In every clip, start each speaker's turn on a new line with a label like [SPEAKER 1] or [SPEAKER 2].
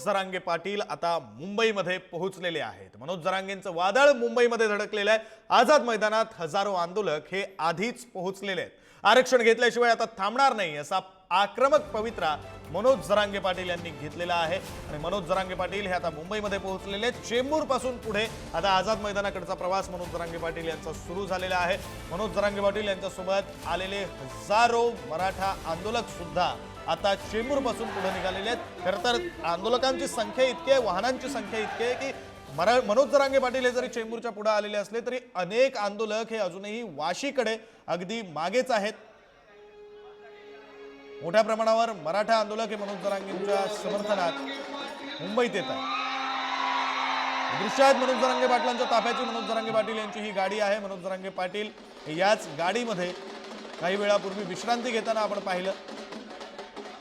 [SPEAKER 1] जरांगे पाटील आता मुंबईमध्ये पोहोचलेले आहेत। मनोज जरांगेंचं वादळ मुंबईमध्ये धडकलेलं आहे। आझाद मैदानात हजारो आंदोलक हे आधीच पोहोचलेले आहेत। आरक्षण घेतल्याशिवाय आता थांबणार नाही असा आक्रमक पवित्रा मनोज जरांगे पाटील यांनी घेतलेला आहे आणि मनोज जरांगे पाटील हे आता मुंबईमध्ये पोहोचलेले आहेत। चेंबूर पासून पुढे आता आझाद मैदानाकडचा प्रवास मनोज जरांगे पाटील यांचा सुरू झालेला आहे। मनोज जरांगे पाटील यांच्यासोबत आलेले हजारो मराठा आंदोलक सुद्धा आता चेंबूर पासून पुढे निघालेले आहेत। खरं तर आंदोलकांची संख्या इतकी आहे, वाहनांची संख्या इतकी आहे की मनोज जरांगे पाटील हे जरी चेंबूरच्या पुढे आलेले असले तरी अनेक आंदोलक हे अजूनही वाशीकडे अगदी मागेच आहेत। मोठ्या प्रमाणावर मराठा आंदोलक हे मनोज जरांगेंच्या समर्थनात मुंबईत येत आहेत। दृश्य आहेत मनोज जरांगे पाटलांच्या ताफ्याची। मनोज जरांगे पाटील यांची ही गाडी आहे। मनोज जरांगे पाटील याच गाडीमध्ये काही वेळापूर्वी विश्रांती घेताना आपण पाहिलं।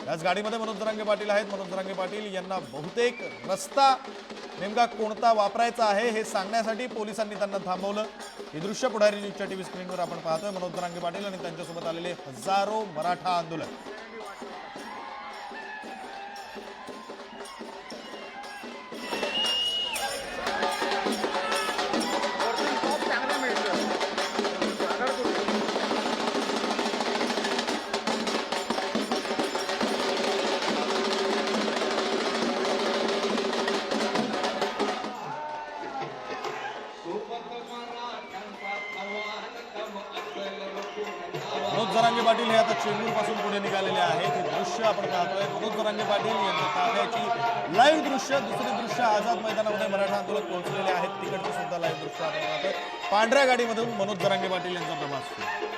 [SPEAKER 1] याच गाडीमध्ये मनोज जरांगे पाटील आहेत। मनोज जरांगे पाटील यांना बहुतेक रस्ता नेमका कोणता वापरायचा आहे हे सांगण्यासाठी पोलिसांनी त्यांना थांबवलं। हे दृश्य पुढारी न्यूजच्या टीव्ही स्क्रीनवर आपण पाहतोय। मनोज जरांगे पाटील आणि त्यांच्यासोबत आलेले हजारो मराठा आंदोलक। मनोज जरांगे पाटील हे आता चेंबूर पासून पुढे निघालेले आहेत। हे दृश्य आपण पाहतोय। मनोज जरांगे पाटील यांच्या ताफ्याची लाईव्ह दृश्य। दुसरे दृश्य आझाद मैदानामध्ये मराठा आंदोलक पोहोचलेले आहेत, तिकडचे सुद्धा लाईव्ह दृश्य आपण पाहतोय। पांढऱ्या गाडीमधून मनोज जरांगे पाटील यांचा प्रवास सुरू।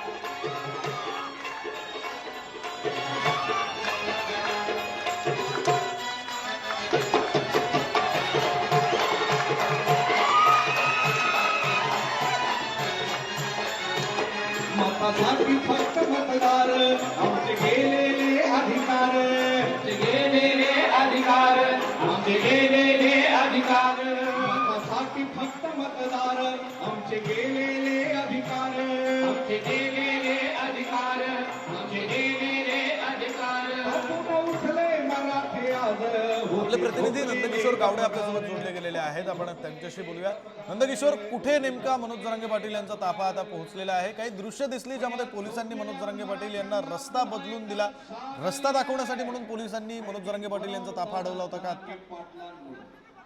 [SPEAKER 2] मतासाठी फक्त मतदार आमचे गेलेले अधिकार, आमचे गेलेले अधिकार, आमचे गेलेले अधिकार। मतासाठी फक्त मतदार आमचे गेलेले अधिकार, आमचे गेलेले अधिकार, आमचे गेलेले अधिकार। उठले मराठे आज।
[SPEAKER 1] आपले प्रतिनिधी नंदकिशोर गावडे आपल्यासोबत जोडले गेलेले आहेत। आपण त्यांच्याशी बोलूया। नंदकिशोर, कुठे नेमका मनोज जरांगे पाटील यांचा ताफा आता पोहोचलेला आहे? काही दृश्य दिसली ज्यामध्ये पोलिसांनी मनोज जरांगे पाटील यांना रस्ता बदलून दिला। रस्ता दाखवण्यासाठी म्हणून पोलिसांनी मनोज जरांगे पाटील यांचा ताफा अडवला होता का?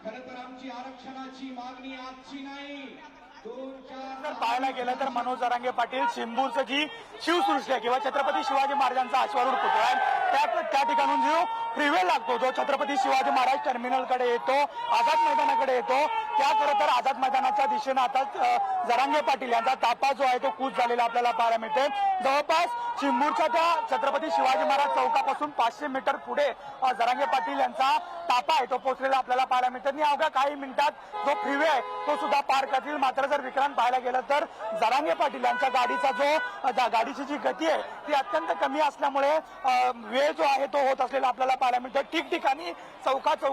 [SPEAKER 2] खरं तर आमची आरक्षणाची मागणी आजची नाही।
[SPEAKER 3] जर पाहायला गेलं तर मनोज जरांगे पाटील चेंबूरचं जी शिवसृष्टी आहे किंवा छत्रपती शिवाजी महाराजांचा अश्वारूढ पुतळा आहे त्या ठिकाणून जो फ्रीवे लागतो, जो छत्रपती शिवाजी महाराज टर्मिनलकडे येतो, आझाद मैदानाकडे येतो, त्या खरं तर आझाद मैदानाच्या दिशेनं आता जरांगे पाटील यांचा ताफा जो आहे तो कूच झालेला आपल्याला पाहायला मिळते। जवळपास चेंबूरच्या त्या छत्रपती शिवाजी महाराज चौकापासून 500 मीटर पुढे जरांगे पाटील यांचा ताफा आहे तो पोहोचलेला आपल्याला पाहायला मिळते आणि अवघ्या काही मिनिटात जो फ्रीवे आहे तो सुद्धा पार करतील। मात्र जर विक्रांत पाहायला गेलं तर जरांगे पाटील यांच्या गाडीची जी गती आहे ती अत्यंत कमी असल्यामुळे वेळ जो आहे तो होत असलेला आपल्याला पाहायला मिळतो। ठिकठिकाणी चौकात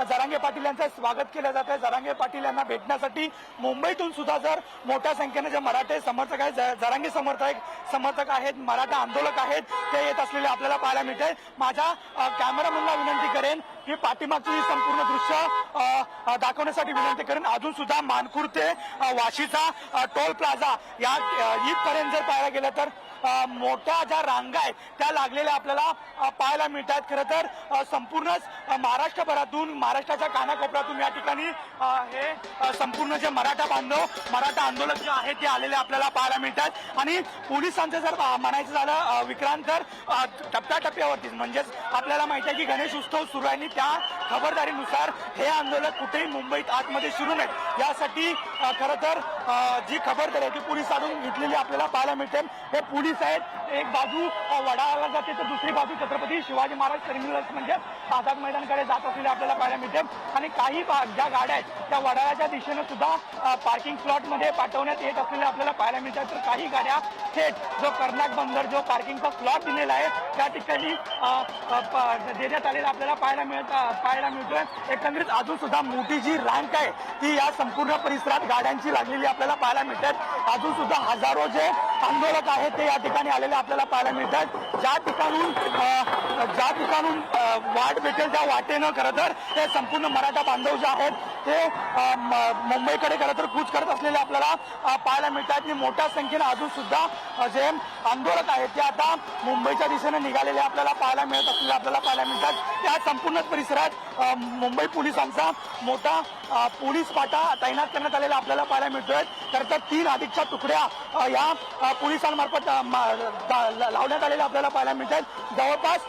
[SPEAKER 3] जरांगे पाटील यांचं स्वागत केलं जात आहे। जरांगे पाटील यांना भेटण्यासाठी मुंबईतून सुद्धा जर मोठ्या संख्येने जे मराठे समर्थक आहेत, जरांगे समर्थक आहेत, मराठा आंदोलक आहेत, ते येत असलेले आपल्याला पाहायला मिळते। माझ्या कॅमेरामॅनला विनंती करेन की पाठीमागची संपूर्ण दृश्य दाखवण्यासाठी विनंती करेन। अजून सुद्धा मानखुर्द ते वाशीचा टोल प्लाझा या इथपर्यंत जर पाहायला गेलं तर मोठ्या ज्या रांगा आहेत त्या लागलेल्या आपल्याला पाहायला मिळतात। खरं तर संपूर्णच महाराष्ट्रभरातून, महाराष्ट्राच्या कानाकोपऱ्यातून या ठिकाणी हे संपूर्ण जे मराठा बांधव, मराठा आंदोलक जे आहेत ते आलेले आपल्याला पाहायला मिळतात। आणि पोलिसांचं जर म्हणायचं झालं विक्रांत तर टप्प्याटप्प्यावरतीच, म्हणजेच आपल्याला माहिती आहे की गणेश उत्सव सुरू आहे आणि त्या खबरदारीनुसार हे आंदोलक कुठेही मुंबईत आतमध्ये शिरू नयेत यासाठी खरं तर जी खबरदारी आहे ती पोलिसांकडून घेतलेली आपल्याला पाहायला मिळते। हे पोलीस आहेत, एक बाजू वडाळ्याला जाते तर दुसरी बाजू छत्रपती शिवाजी महाराज टर्मिनल म्हणजे आझाद मैदानाकडे जात असलेले आपल्याला पाहायला मिळते। आणि काही ज्या गाड्या आहेत त्या वडाळ्याच्या दिशेने सुद्धा पार्किंग स्लॉट मध्ये पाठवण्यात येत असलेले आपल्याला पाहायला मिळतात। तर काही गाड्या थेट जो कर्नाक बंदर जो पार्किंगचा स्लॉट दिलेला आहे त्या ठिकाणी देण्यात आलेला आपल्याला पाहायला मिळतोय। एकंदरीत अजून सुद्धा मोठी जी रँक आहे ती या संपूर्ण परिसरात गाड्यांची लागलेली आपल्याला पाहायला मिळतात। अजून सुद्धा हजारो जे आंदोलक आहेत ते या ठिकाणी आलेले आपल्याला पाहायला मिळतात. ज्या ठिकाणून वाट भेटेल त्या वाटेनं खरं तर ते संपूर्ण मराठा बांधव जे आहेत ते मुंबईकडे खरं तर कूच करत असलेले आपल्याला पाहायला मिळतात. आणि मोठ्या संख्येनं अजून सुद्धा जे आंदोलक आहेत ते आता मुंबईच्या दिशेने निघालेले आपल्याला पाहायला मिळत असलेले आपल्याला पाहायला मिळतात. त्या संपूर्ण परिसरात मुंबई पोलिसांचा मोठा पोलीस पाटा तैनात करण्यात आलेला आपल्याला पाहायला मिळतोय. तर 3 अधिकच्या तुकड्या या पोलिसांमार्फत लावण्यात आलेल्या आपल्याला पाहायला मिळतात. जवळपास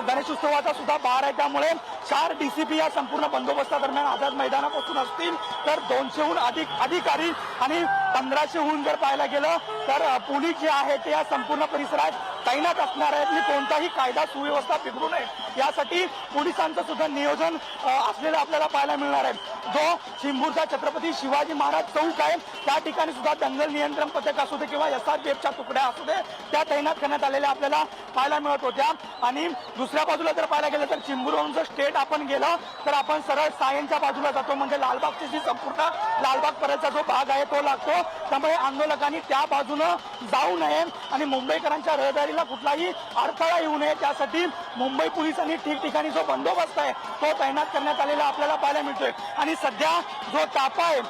[SPEAKER 3] गणेशोत्सवाचा सुद्धा बार आहे, त्यामुळे 4 DCP या संपूर्ण बंदोबस्तादरम्यान आझाद मैदानापासून असतील. तर 200हून अधिक अधिकारी आणि 1500हून जर पाहायला गेलं तर पोलीस जे आहे ते या संपूर्ण परिसरात तैनात असणार आहेत. आणि कोणताही कायदा सुव्यवस्था बिघडू नये यासाठी पोलिसांचं सुद्धा नियोजन असलेलं आपल्याला पाहायला मिळणार आहे. जो चिंबूरचा छत्रपती शिवाजी महाराज चौक आहे त्या ठिकाणी सुद्धा दंगल नियंत्रण पथक असू दे किंवा SRPFच्या तुकड्या असू दे त्या तैनात करण्यात आलेल्या आपल्याला पाहायला मिळत होत्या. आणि दुसऱ्या बाजूला जर पाहायला गेलं तर चिंबूरवरून जर स्टेट आपण गेलं तर आपण सरळ सायनच्या बाजूला जातो, म्हणजे लालबागची जी संपूर्ण लालबाग पर्यंतचा जो भाग आहे तो लागतो. त्यामुळे आंदोलकांनी त्या बाजूनं जाऊ नये आणि मुंबईकरांच्या रहदारीला कुठलाही अडथळा येऊ नये त्यासाठी मुंबई पोलिसांनी ठिकठिकाणी जो बंदोबस्त आहे तो तैनात करण्यात आलेला आपल्याला पाहायला मिळतोय. आणि सध्या जो तापा आहे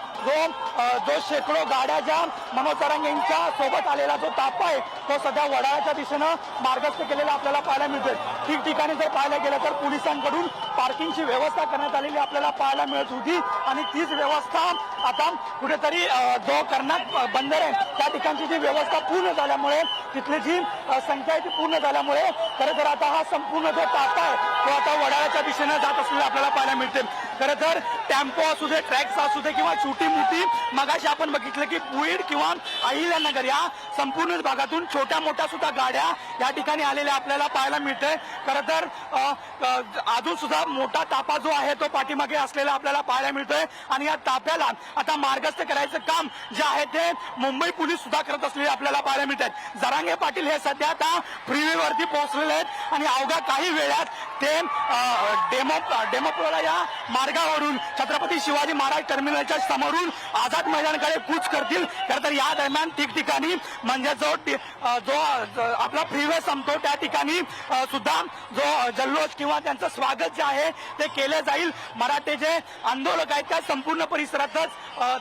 [SPEAKER 3] जो शेकडो गाड्या ज्या मनोज जरांगेंच्या सोबत आलेला जो तापा आहे तो सध्या वडाळ्याच्या दिशेनं मार्गस्थ केलेला आपल्याला पाहायला मिळतोय. ठिकठिकाणी जर पाहायला गेलं तर पोलिसांकडून पार्किंगची व्यवस्था करण्यात आलेली आपल्याला पाहायला मिळत होती. आणि तीच व्यवस्था आता कुठेतरी जो कर्नाटक बंदर आहे त्या ठिकाणची जी व्यवस्था पूर्ण झाल्यामुळे तिथली जी संख्या आहे ती पूर्ण झाल्यामुळे खरं तर आता हा संपूर्ण जो तापा आहे तो आता वडाळ्याच्या दिशेनं जात असलेला आपल्याला पाहायला मिळते. खरं तर टेम्पो असू दे, ट्रॅक्स असू दे किंवा छोटी मोठी मगाशी आपण बघितलं की बुईड किंवा अहिल्यानगर या संपूर्ण भागातून छोट्या मोठ्या सुद्धा गाड्या या ठिकाणी आलेल्या आपल्याला पाहायला मिळते. खरं तर अजून सुद्धा मोठा तापा जो आहे तो पाठीमागे असलेला आपल्याला पाहायला मिळतोय. आणि या ताप्याला आता मार्गस्थ करायचं काम जे आहे ते मुंबई पोलीस सुद्धा करत असलेले आपल्याला पाहायला मिळतात. जरांगे पाटील हे सध्या आता फ्रीवेवरती पोहोचलेले आहेत आणि अवघ्या काही वेळात ते डेमोप्रोला या मार्गावरून छत्रपती शिवाजी महाराज टर्मिनलच्या समोरून आझाद मैदानाकडे कूच करतील. खरं तर या दरम्यान ठिकठिकाणी म्हणजे जो आपला फ्रीवे संपतो त्या ठिकाणी सुद्धा जो जल्लोष किंवा त्यांचं स्वागत जे आहे ते केलं जाईल. मराठे जे आंदोलक आहेत त्या संपूर्ण परिसरातच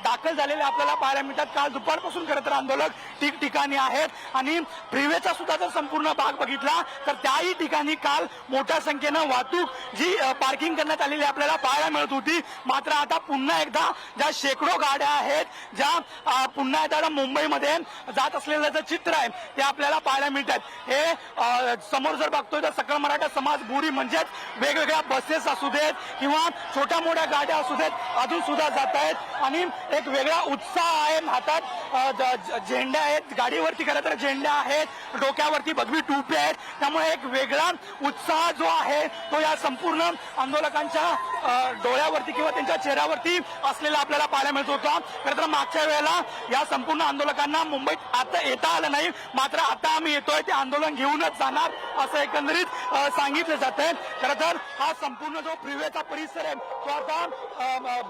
[SPEAKER 3] दाखल झालेले आपल्याला पाहायला मिळतात. काल दुपारपासून खरं तर आंदोलक ठिकठिकाणी आहेत आणि फ्रीवेचा सुद्धा जर संपूर्ण भाग बघितला तर त्याही ठिकाणी काल मोठ्या संख्येनं वाहतूक जी पार्किंग करण्यात आलेली आपल्याला पाहायला मिळत होती. मात्र आता पुन्हा एकदा ज्या शेकडो गाड्या आहेत ज्या पुन्हा एकदा मुंबईमध्ये जात असलेलं जे चित्र आहे ते आपल्याला पाहायला मिळतात. हे समोर जर बघतोय तर सकल मराठा समाज बुरी म्हणजेच वेगवेगळ्या बसेस असू देत किंवा छोट्या मोठ्या गाड्या असू देत अजून सुद्धा जात आहेत आणि एक वेगळा उत्साह आहे. हातात झेंड्या आहेत, गाडीवरती खरं तर झेंड्या आहेत, डोक्यावरती भगवी टोपी आहेत. त्यामुळे एक वेगळा उत्साह जो आहे तो या संपूर्ण आंदोलकांच्या डोळ्यावरती किंवा त्यांच्या चेहऱ्यावरती असलेला आपल्याला पाहायला मिळत होता. खरं तर मागच्या वेळेला या संपूर्ण आंदोलकांना मुंबईत आता येता आलं नाही, मात्र आता आम्ही येतोय ते आंदोलन घेऊनच जाणार असं एकंदरीत सांगितलं जात आहे. खरं तर हा संपूर्ण जो फ्रीवेचा परिसर आहे तो आता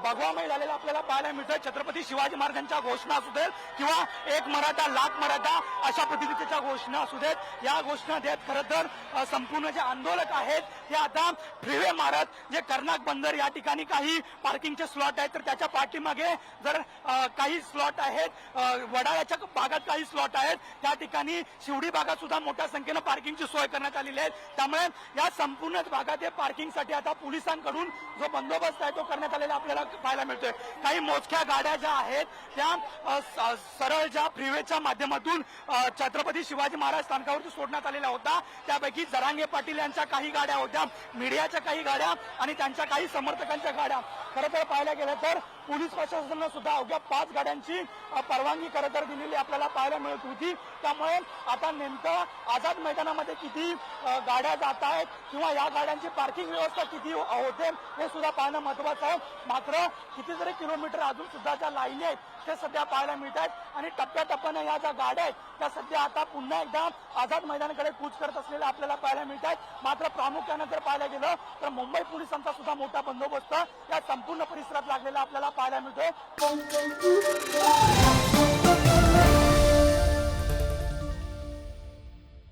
[SPEAKER 3] भगवामय झालेला आपल्याला पाहायला मिळतोय. छत्रपती शिवाजी महाराजांच्या घोषणा असू देत किंवा एक मराठा लाख मराठा अशा पद्धतीच्या घोषणा असू देत, या घोषणा देत खरं तर संपूर्ण जे आंदोलक आहेत ते आता फ्रीवे मारत जे कर्नाटक बंदर या ठिकाणी काही पार्किंगचे स्लॉट आहेत तर त्याच्या पाठीमागे जर काही स्लॉट आहेत, वडाळ्याच्या भागात काही स्लॉट आहेत, त्या ठिकाणी शिवडी भागात सुद्धा मोठ्या संख्येनं पार्किंगची सोय करण्यात आलेली आहे. त्यामुळे या संपूर्ण भागात पार्किंगसाठी आता पोलिसांकडून जो बंदोबस्त आहे तो करण्यात आलेला आपल्याला पाहायला मिळतोय. काही मोजक्या गाड्या ज्या आहेत त्या सरळ ज्या फ्रीवेच्या माध्यमातून छत्रपती शिवाजी महाराज स्थानकावरती सोडण्यात आलेल्या होत्या. त्यापैकी जरांगे पाटील यांच्या काही गाड्या होत्या, मीडियाच्या काही गाड्या आणि त्यांच्या काही समर्थकांच्या गाड्या. खरं तर पाहायला गेलं तर पोलीस प्रशासनानं सुद्धा अवघ्या 5 गाड्यांची परवानगी खरं तर दिलेली आपल्याला पाहायला मिळत होती. त्यामुळे आता नेमकं आझाद मैदानामध्ये किती गाड्या जात आहेत किंवा या गाड्यांची पार्किंग व्यवस्था किती होते हे सुद्धा पाहणं महत्वाचं आहे. मात्र कितीतरी किलोमीटर अजून सुद्धा ज्या लाईनी आहेत ते सध्या पाहायला मिळत आहेत आणि टप्प्याटप्प्याने या ज्या गाड्या आहेत त्या सध्या आता पुन्हा एकदा आझाद मैदानाकडे कूच करत असलेल्या आपल्याला पाहायला मिळत आहेत. मात्र प्रामुख्यानं जर पाहायला गेलं तर मुंबई पोलिसांचा सुद्धा मोठा बंदोबस्त या संपूर्ण परिसरात लागलेला आपल्याला पाहायला मिळतोय.